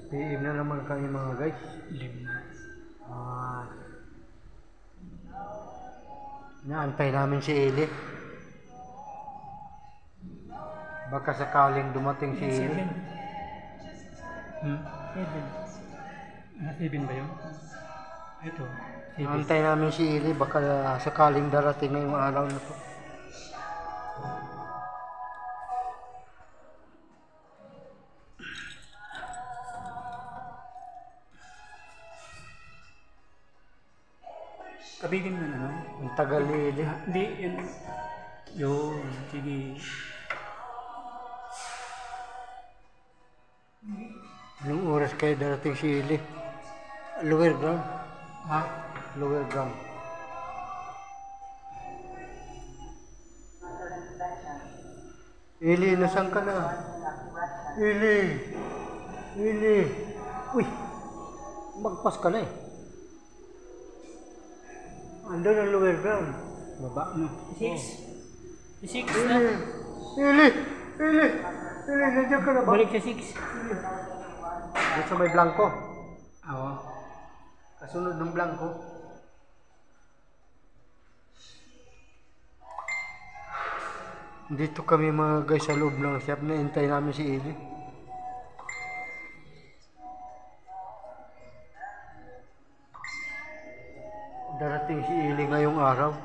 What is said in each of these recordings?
PM na naman kami mga guys. 5. Inaantay namin si Eli. Baka sakaling dumating si Eli. 7. 7 ba yun? Ito. 7. Inaantay namin si Eli. Baka sakaling darating ngayong araw na to. Kabigin na ano? Ang tagal ni Eli. Hindi, yun. Sige. Anong oras kayo darating si Eli? Lower ground? Ha? Lower ground. Eli, nasaan ka na? Eli! Eli! Uy! Magpas ka na eh. Andun ang lower ground. Baba, no? 6. 6 Eli! na. Eli! Eli! Eli, nandiyan ka na ba? Balik sa 6. Dito sa may blanco. Oo. Kasunod ng blanco. Dito kami mga guys sa loob ng shop. Naintay namin si Eli. Darating si Eli ngayong araw.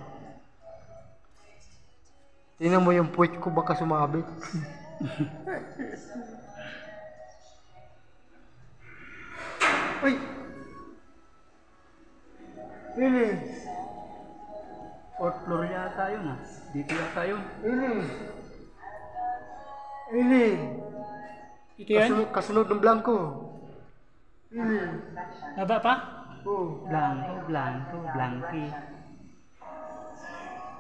Tingnan mo yung puwit ko, baka sumabit. Ay! Eli! 4th floor yata yun ah. Dito yata yun. Eli! Eli! Ito yan? Kasunod ng blanco. Eli! Baba pa? Oh. Blanky.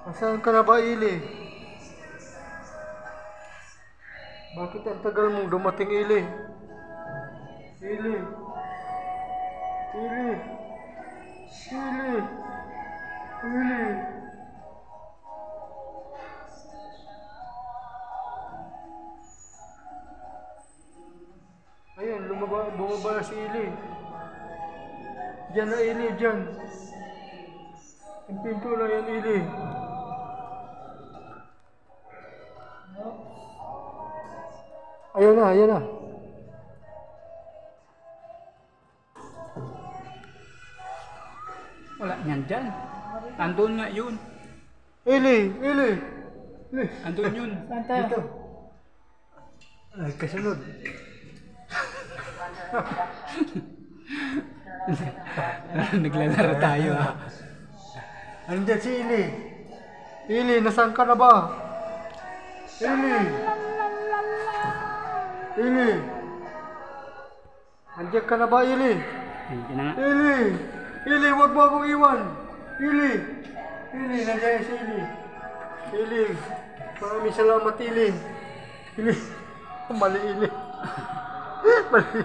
Nasaan ka na ba, Eli? Bakit ang tagal mong dumating, Eli? Eli! Eli! Eli! Eli! Ayun, bumaba na si Eli. Diyan na, Eli, diyan. Yung pinto na yan, Eli. Ayun na, ayun na. Wala niyan dyan. Andun nga yun. Eli! Eli! Eli! Andun yun. Dito. Ay, kasunod. Naglalaro tayo ah. Andiyan si Eli. Eli, nasaan ka na ba? Eli! Eli! Andiyan ka na ba, Eli? Hindi na nga. Eli! Eli, huwag mo akong iwan! Eli! Eli, nandiyan si Eli. Eli, maraming salamat, Eli. Eli, mali, Eli. Mali.